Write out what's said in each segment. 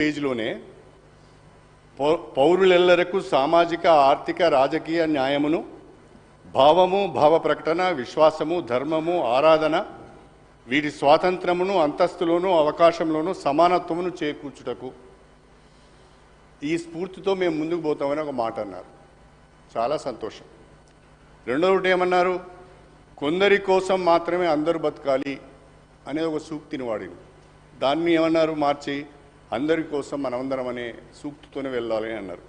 పేజీలోనే పౌరులెల్లరకు సామాజిక ఆర్థిక రాజకీయ న్యాయమును భావము భావ ప్రకటన విశ్వాసము ధర్మము ఆరాధన వీటి స్వాతంత్రమును అంతస్తులోను అవకాశంలోను సమానత్వమును చేకూర్చుటకు ఈ స్ఫూర్తితో మేము ముందుకు పోతామని ఒక మాట అన్నారు. చాలా సంతోషం. రెండవది ఏమన్నారు? కొందరి కోసం మాత్రమే అందరూ బతకాలి అనే ఒక సూక్తిని వాడింది. దాన్ని ఏమన్నారు మార్చి అందరి కోసం మనమందరం అనే సూక్తితోనే వెళ్ళాలి అన్నారు.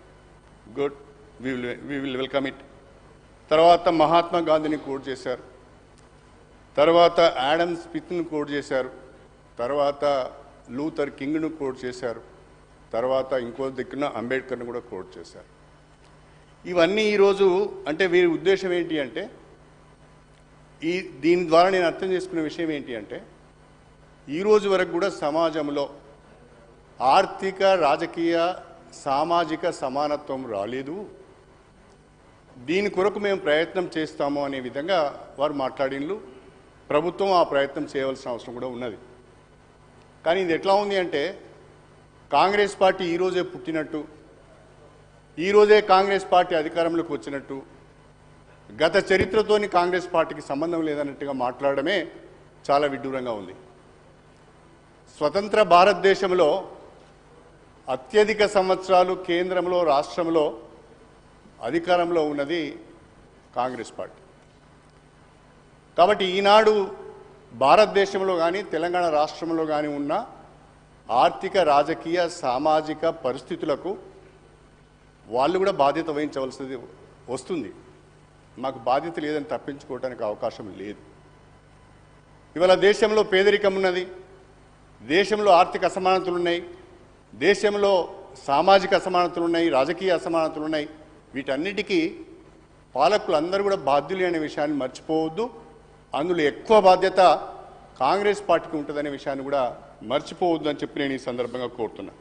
Good, we will welcome it. తర్వాత మహాత్మా గాంధీని కోట్ చేశారు, తర్వాత యాడమ్ స్మిత్ను కోట్ చేశారు, తర్వాత లూథర్ కింగ్ను కోట్ చేశారు, తర్వాత ఇంకో దిక్కున అంబేద్కర్ను కూడా కోట్ చేశారు. ఇవన్నీ ఈరోజు అంటే వీరి ఉద్దేశం ఏంటి అంటే, దీని ద్వారా నేను అర్థం చేసుకునే విషయం ఏంటి అంటే, ఈరోజు వరకు కూడా సమాజంలో ఆర్థిక రాజకీయ సామాజిక సమానత్వం రాలేదు, దీని కొరకు మేము ప్రయత్నం చేస్తాము అనే విధంగా వారు మాట్లాడినలు. ప్రభుత్వం ఆ ప్రయత్నం చేయవలసిన అవసరం కూడా ఉన్నది. కానీ ఇది ఎట్లా ఉంది అంటే, కాంగ్రెస్ పార్టీ ఈరోజే పుట్టినట్టు, ఈరోజే కాంగ్రెస్ పార్టీ అధికారంలోకి వచ్చినట్టు, గత చరిత్రతోని కాంగ్రెస్ పార్టీకి సంబంధం లేదన్నట్టుగా మాట్లాడడమే చాలా విడ్డూరంగా ఉంది. స్వతంత్ర భారతదేశంలో అత్యధిక సంవత్సరాలు కేంద్రంలో రాష్ట్రంలో అధికారంలో ఉన్నది కాంగ్రెస్ పార్టీ. కాబట్టి ఈనాడు భారతదేశంలో కానీ తెలంగాణ రాష్ట్రంలో కానీ ఉన్న ఆర్థిక రాజకీయ సామాజిక పరిస్థితులకు వాళ్ళు కూడా బాధ్యత వహించవలసింది వస్తుంది. మాకు బాధ్యత లేదని తప్పించుకోవడానికి అవకాశం లేదు. ఇవాళ దేశంలో పేదరికం ఉన్నది, దేశంలో ఆర్థిక అసమానతలు ఉన్నాయి, దేశంలో సామాజిక అసమానతలు ఉన్నాయి, రాజకీయ అసమానతలు ఉన్నాయి. వీటన్నిటికీ పాలకులు అందరూ కూడా బాధ్యులు అనే విషయాన్ని మర్చిపోవద్దు. అందులో ఎక్కువ బాధ్యత కాంగ్రెస్ పార్టీకి ఉంటుందనే విషయాన్ని కూడా మర్చిపోవద్దు అని చెప్పి నేను ఈ సందర్భంగా కోరుతున్నా.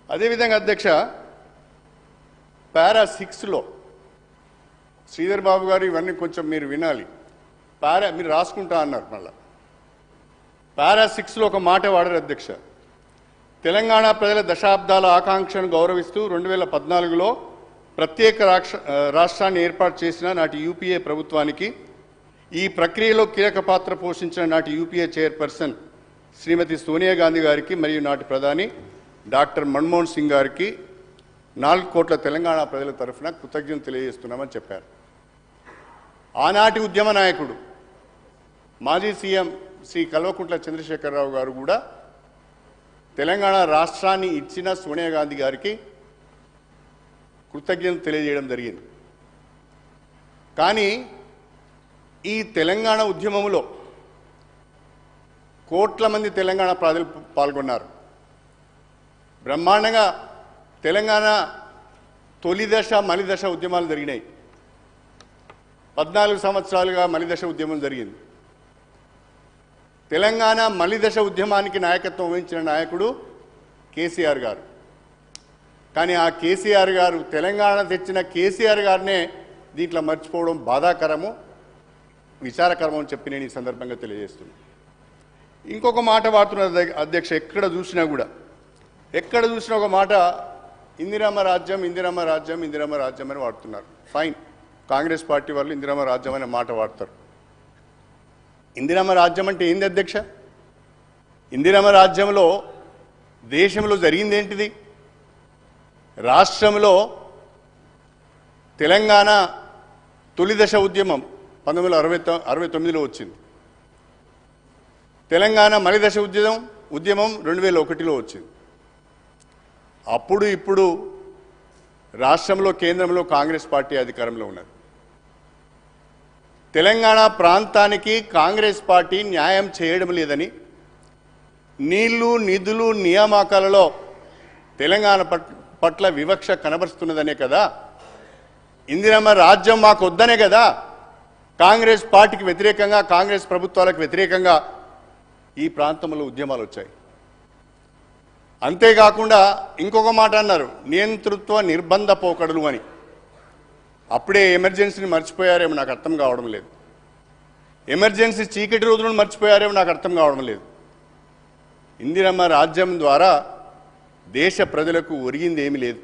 అదేవిధంగా అధ్యక్ష, పారా 6లో శ్రీధర్ బాబు గారు ఇవన్నీ కొంచెం మీరు వినాలి. మీరు రాసుకుంటా అన్నారు. మళ్ళా పారా 6లో ఒక మాట వాడారు అధ్యక్ష. తెలంగాణ ప్రజల దశాబ్దాల ఆకాంక్షను గౌరవిస్తూ 2014లో ప్రత్యేక రాష్ట్రాన్ని ఏర్పాటు చేసిన నాటి యూపీఏ ప్రభుత్వానికి ఈ ప్రక్రియలో కీలక పాత్ర పోషించిన నాటి యూపీఏ చైర్పర్సన్ శ్రీమతి సోనియా గాంధీ గారికి మరియు నాటి ప్రధాని డాక్టర్ మన్మోహన్ సింగ్ గారికి 4 కోట్ల తెలంగాణ ప్రజల తరఫున కృతజ్ఞతలు తెలియజేస్తున్నామని చెప్పారు. ఆనాటి ఉద్యమ నాయకుడు మాజీ సీఎం శ్రీ కల్వకుంట్ల చంద్రశేఖరరావు గారు కూడా తెలంగాణ రాష్ట్రాన్ని ఇచ్చిన సోనియా గాంధీ గారికి కృతజ్ఞతలు తెలియజేయడం జరిగింది. కానీ ఈ తెలంగాణ ఉద్యమంలో కోట్ల మంది తెలంగాణ ప్రజలు పాల్గొన్నారు. బ్రహ్మాండంగా తెలంగాణ తొలిదశ మలిదశ ఉద్యమాలు జరిగినాయి. 14 సంవత్సరాలుగా మలిదశ ఉద్యమం జరిగింది. తెలంగాణ మలిదశ ఉద్యమానికి నాయకత్వం వహించిన నాయకుడు కేసీఆర్ గారు. కానీ ఆ కేసీఆర్ గారు, తెలంగాణ తెచ్చిన కేసీఆర్ గారినే దీంట్లో మర్చిపోవడం బాధాకరము, విచారకరము అని చెప్పి నేను ఈ సందర్భంగా తెలియజేస్తున్నాను. ఇంకొక మాట వాడుతున్న అధ్యక్ష, ఎక్కడ చూసినా ఒక మాట ఇందిరమ్మ రాజ్యం ఇందిరమ్మ రాజ్యం ఇందిరమ్మ రాజ్యం అని వాడుతున్నారు. ఫైన్, కాంగ్రెస్ పార్టీ వాళ్ళు ఇందిరమ్మ రాజ్యం అనే మాట వాడతారు. ఇందిరమ్మ రాజ్యం అంటే ఏంది అధ్యక్ష? ఇందిరమ్మ రాజ్యంలో దేశంలో జరిగింది ఏంటిది? రాష్ట్రంలో తెలంగాణ తొలిదశ ఉద్యమం 1969లో వచ్చింది. తెలంగాణ మలిదశ ఉద్యమం 2001లో వచ్చింది. అప్పుడు ఇప్పుడు రాష్ట్రంలో కేంద్రంలో కాంగ్రెస్ పార్టీ అధికారంలో ఉన్నది. తెలంగాణ ప్రాంతానికి కాంగ్రెస్ పార్టీ న్యాయం చేయడం లేదని, నీళ్లు నిధులు నియామకాలలో తెలంగాణ పట్ల వివక్ష కనబరుస్తున్నదనే కదా, ఇందిరమ్మ రాజ్యం మాకు వద్దనే కదా కాంగ్రెస్ పార్టీకి వ్యతిరేకంగా, కాంగ్రెస్ ప్రభుత్వాలకు వ్యతిరేకంగా ఈ ప్రాంతంలో ఉద్యమాలు వచ్చాయి. అంతేకాకుండా ఇంకొక మాట అన్నారు, నియంతృత్వ నిర్బంధ పోకడలు అని. అప్పుడే ఎమర్జెన్సీని మర్చిపోయారేమో నాకు అర్థం కావడం లేదు. ఎమర్జెన్సీ చీకటి రోజులను మర్చిపోయారేమో నాకు అర్థం కావడం లేదు. ఇందిరమ్మ రాజ్యం ద్వారా దేశ ప్రజలకు ఒరిగింది ఏమీ లేదు.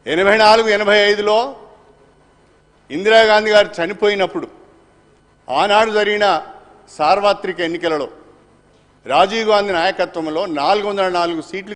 84-85లో ఇందిరాగాంధీ గారు చనిపోయినప్పుడు ఆనాడు జరిగిన సార్వత్రిక ఎన్నికలలో రాజీవ్ గాంధీ నాయకత్వంలో 404 సీట్లు